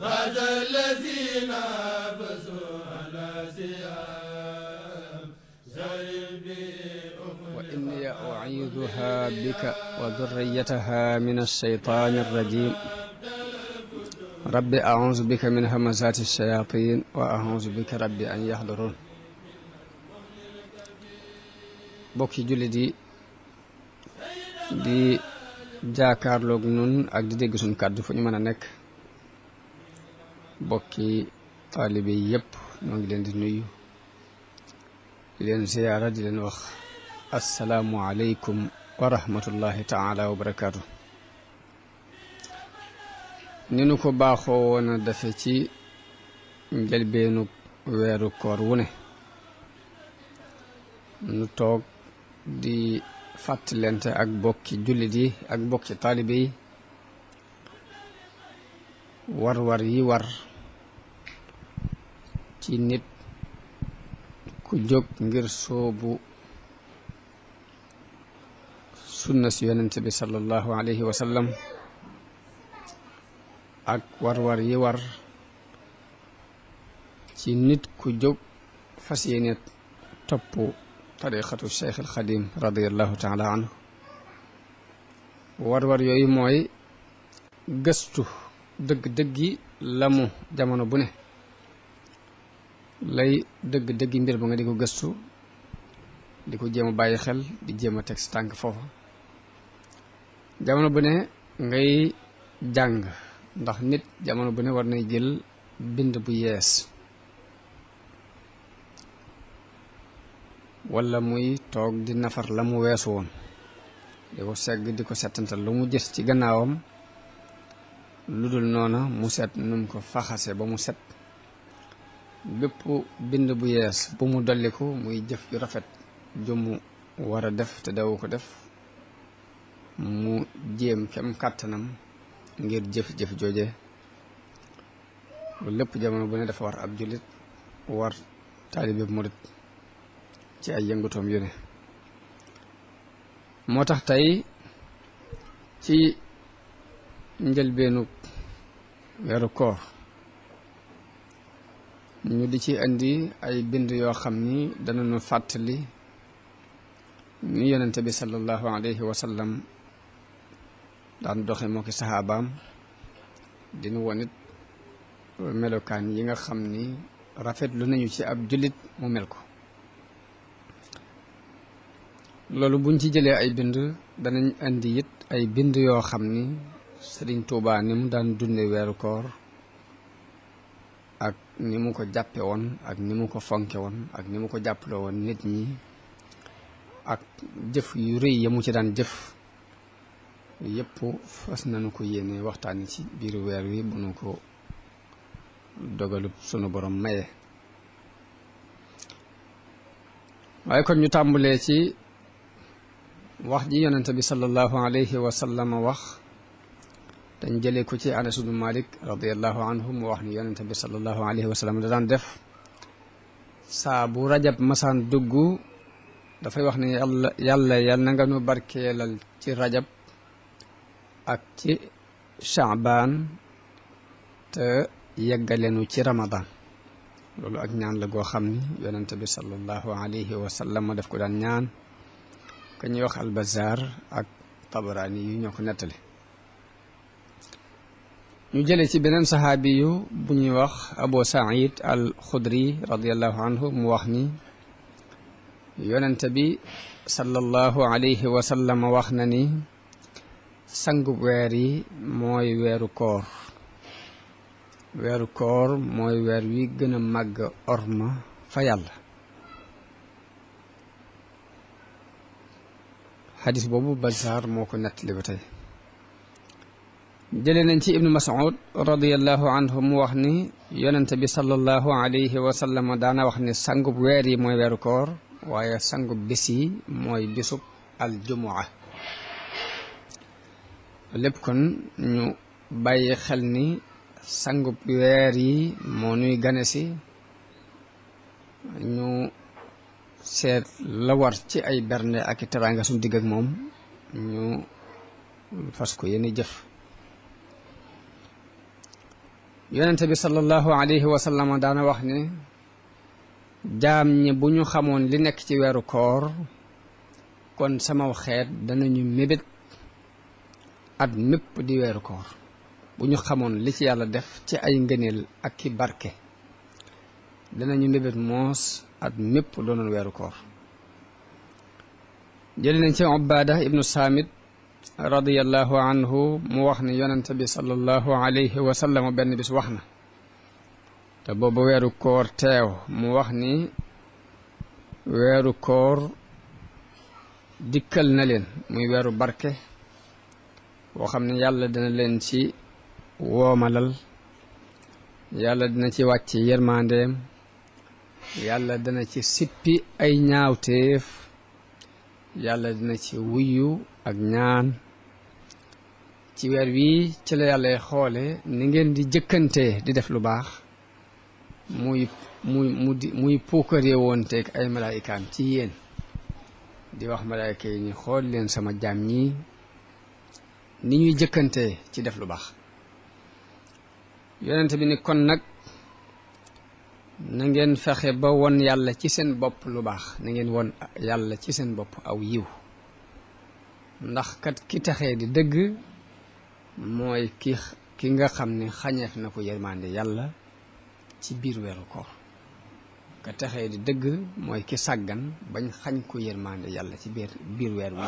هذا الذين بسوا على سيام وإني أعيذها بك وذريتها من الشيطان الرجيم رب أعوذ بك من همزات الشياطين وأعوذ بك رب أن يحضرون bokki jullit yi di jaakaarloog nun ak di dégg suñ kàddu fu ñu mën a nekk bokki taalibe yi yépp ñoo ngi leen di nuyu di leen ziyaara di leen wax assalaamu aleykum wa rahmatullahi taala wa barakaatu ni nu ko baaxoo woon a defe ci njëlbeenu weeru koor wu ne nu toog di fàttalente ak bokki jullit yi ak bokki taalibe yi war yi war ci nit ku jóg ngir soobu sunna si yonent bi sallallahu alayhi wa sallam ak war yi war ci nit ku jóg fas yéene topp tariqatu Cheikh al Xadim radiallahu taala anhu war yooyu mooy gëstu dëgg-dëggi la mu jamono bu ne lay dëgg-dëggi mbir ba nga di ko gëstu di ko jéem a bàyyi xel di jéem a teg si tànk foofa jamono bu ne ngay jàng ndax nit jamono bu ne war nay jël bind bu yees wala muy toog di nafar la mu weesu woon di ko segg di ko settantal lu mu gis ci gannaawam lu dul noona mu set num ko faxase ba mu set bépp bind bu yees bu mu dolliku muy jëf ju rafet ju mu war a def te dawu ko def mu jéem kem kàttanam ngir jëf-jëf jooje loolu lépp jamono bu ne dafa war ab jullit war taalibe murit ci ay yëngutoom yu ne moo tax tey ci njëlbeenu weeru koor ñu di ci indi ay bind yoo xam ni danañu fàttali ni yonente bi sallallahu alayhi wa sallam daan doxe moo ki saxaabaam dinu wonit melokaan yi nga xam ni rafetlu nañu ci ab jullit mu mel ko loolu buñ ci jëlee ay bind danañ indi it ay bind yoo xam ni Sëriñ Tuubaa ni mu daan dunde weeru koor ak ni mu ko jàppe woon ak ni mu ko fonke woon ak ni mu ko jàppale woon nit ñi ak jëf yu rëy ya mu ci daan jëf yépp fas nañu ko yéene waxtaani ci biir weer wi bu nu ko dogalub sunu borom maye waaye kon ñu tàmbulee ci wax ji yonente bi sallallahu alayhi wa sallam wax dañ jëlee ko ci Anas ibn Malik radiallahu anhu mu wax ni yonente bi sallallahu alayhi wa sallam da daan def saa bu rajab masaan dugg dafay wax ne yàlla na nga nu barkeelal ci rajab ak ci Shaabaan te yeggaleenu ci Ramadan loolu ak ñaan la goo xam ni yonente bi sallallahu alayhi wa sallam daf ko daan ñaan ka ñuy wax Al-Bazzar ak Tabarani yu ñoo ko nettali ñu jële ci beneen saxaabi yu bu ñuy wax Abu Saïd al-Xudri radiallahu anhu mu wax ni yonente bi sallallahu alayhi wa sallam wax na ni sangub weer yi mooy weeru koor mooy weer wi gën a màgg orma fa yàlla xadis boobu Bazzar moo ko nettali ba tey jëlee nañ ci ibnu Mas'ud radiallahu anhu mu wax ni yonente bi sallallahu alayhi wa sallam daana wax ni sangub weer yi mooy weeru koor waaye sangub bis yi mooy bisub aljumua lépp kon ñu bàyyi xel ni sangub weer yi moo nuy gane si ñu seet la war ci ay bernde ak i teraanga suñu digg ak moom ñu fas ko yéene jëf yonente bi sallallahu alayhi wa sallam daana wax ne jaam ñi bu ñu xamoon li nekk ci weeru koor kon sama xeet danañu mébét at mépp di weeru koor bu ñu xamoon li ci yàlla def ci ay ngëneel ak ki barke danañu mébét moos at mépp doonoon weeru koor jëli nañ ci Ubaada ibnu Saamit radiyallahu anhu mu wax ne yonente bi sallallahu alayhi wa sallam benn bis wax na te boobu weeru koor teew mu wax ni weeru koor dikkal na leen muy weeru barke boo xam ne yàlla dina leen ci woomalal yàlla dina ci wàcc yërmandeem yàlla dina ci sippi ay ñaawteef yàlla dina ci wuyu ak ñaan ci weer wii ci la yàlla xoole ni ngeen di jëkkante di def lu baax muy puukaree woon teeg ay malaayikaam ci yéen di wax malaayika yi ni xool leen sama jaam ñi ni ñuy jëkkante ci def lu baax yonent bi ni kon nag na ngeen fexe ba won yàlla ci seen bopp lu baax na ngeen won yàlla ci seen bopp aw yiw ndax kat ki taxee di dëgg mooy ki nga xam ne xañeef na ko yërmande yàlla ci biir weeru koor ka taxee di dëgg mooy ki sàggan bañ xañ ko yërmande yàlla ci biir weer wi